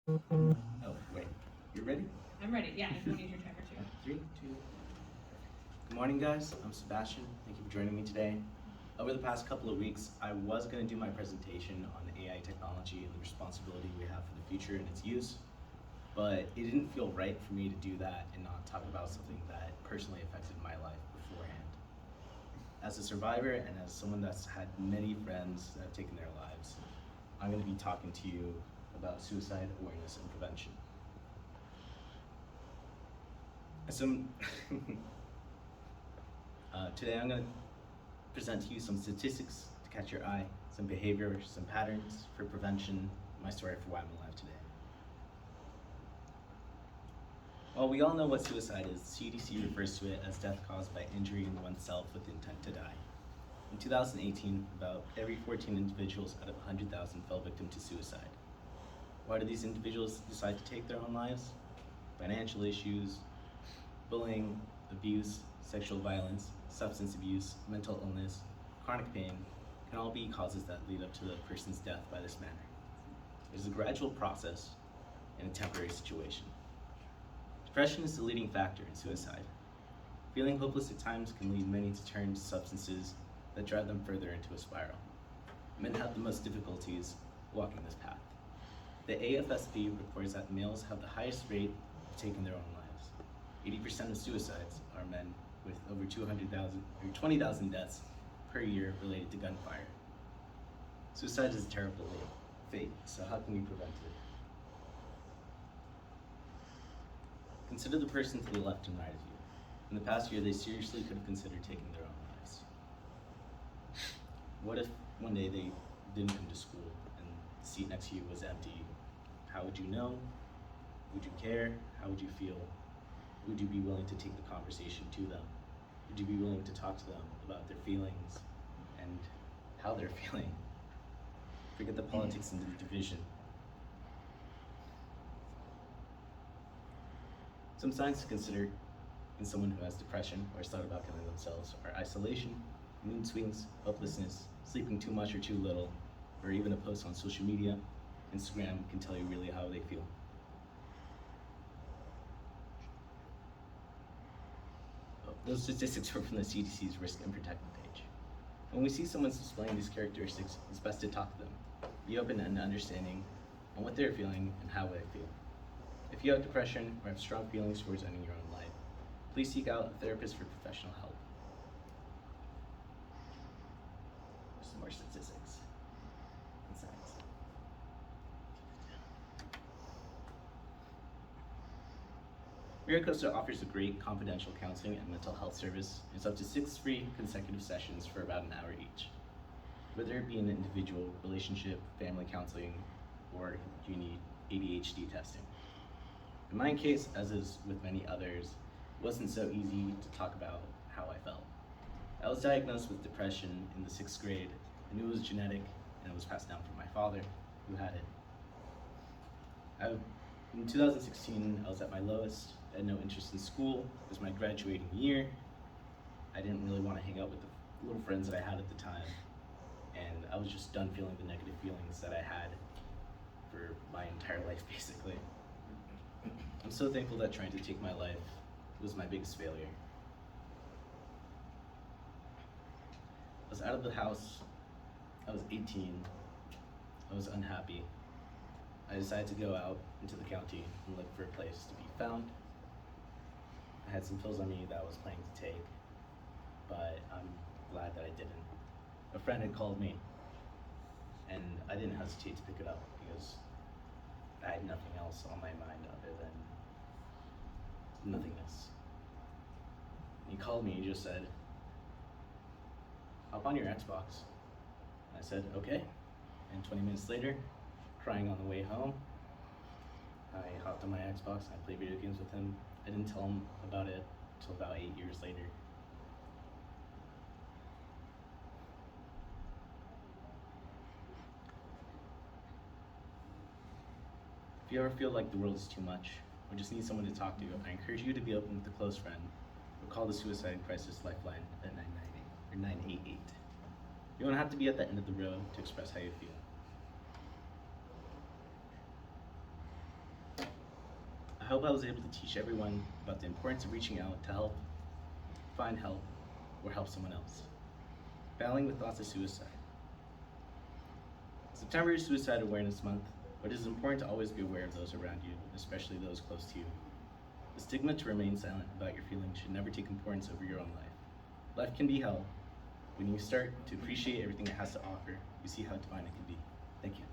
Oh, wait. You're ready? I'm ready. Yeah, if you want to use your timer too. Three, two. Good morning, guys. I'm Sebastian. Thank you for joining me today. Over the past couple of weeks, I was going to do my presentation on AI technology and the responsibility we have for the future and its use, but it didn't feel right for me to do that and not talk about something that personally affected my life beforehand. As a survivor and as someone that's had many friends that have taken their lives, I'm going to be talking to you about suicide awareness and prevention. Some Today I'm going to present to you some statistics to catch your eye, some behavior, some patterns for prevention, my story for why I'm alive today. Well, we all know what suicide is. CDC refers to it as death caused by injuring oneself with intent to die. In 2018, about every 14 individuals out of 100,000 fell victim to suicide. Why do these individuals decide to take their own lives? Financial issues, bullying, abuse, sexual violence, substance abuse, mental illness, chronic pain can all be causes that lead up to the person's death by this manner. It is a gradual process and a temporary situation. Depression is the leading factor in suicide. Feeling hopeless at times can lead many to turn to substances that drive them further into a spiral. Men have the most difficulties walking this path. The AFSP reports that males have the highest rate of taking their own lives. 80% of suicides are men, with over 20,000 deaths per year related to gunfire. Suicide is a terrible fate, so how can we prevent it? Consider the person to the left and right of you. In the past year, they seriously could have considered taking their own lives. What if one day they didn't come to school and the seat next to you was empty? How would you know? Would you care? How would you feel? Would you be willing to take the conversation to them? Would you be willing to talk to them about their feelings and how they're feeling? Forget the politics and the division. Some signs to consider in someone who has depression or has thought about killing themselves are isolation, mood swings, hopelessness, sleeping too much or too little, or even a post on social media. Instagram can tell you really how they feel. Those statistics were from the CDC's Risk and Protect page. When we see someone displaying these characteristics, it's best to talk to them. Be open and understanding on what they're feeling and how they feel. If you have depression or have strong feelings towards ending your own life, please seek out a therapist for professional help. Some more statistics and science. MiraCosta offers a great confidential counseling and mental health service. It's up to 6 free consecutive sessions for about an hour each. Whether it be an individual, relationship, family counseling, or you need ADHD testing. In my case, as is with many others, it wasn't so easy to talk about how I felt. I was diagnosed with depression in the 6th grade. I knew it was genetic and it was passed down from my father, who had it. In 2016, I was at my lowest. I had no interest in school. It was my graduating year. I didn't really want to hang out with the little friends that I had at the time. And I was just done feeling the negative feelings that I had for my entire life, basically. I'm so thankful that trying to take my life was my biggest failure. I was out of the house. I was 18. I was unhappy. I decided to go out into the county and look for a place to be found. I had some pills on me that I was planning to take, but I'm glad that I didn't. A friend had called me, and I didn't hesitate to pick it up because I had nothing else on my mind other than nothingness. He called me and just said, "Hop on your Xbox." And I said, "Okay." And 20 minutes later, crying on the way home, I hopped on my Xbox and I played video games with him. I didn't tell him about it until about 8 years later. If you ever feel like the world is too much or just need someone to talk to, I encourage you to be open with a close friend or call the Suicide Crisis Lifeline at 998 or 988. You don't have to be at the end of the road to express how you feel. hope I was able to teach everyone about the importance of reaching out to help, find help, or help someone else. Battling with thoughts of suicide. September is Suicide Awareness Month, but it is important to always be aware of those around you, especially those close to you. The stigma to remain silent about your feelings should never take importance over your own life. Life can be hell. When you start to appreciate everything it has to offer, you see how divine it can be. Thank you.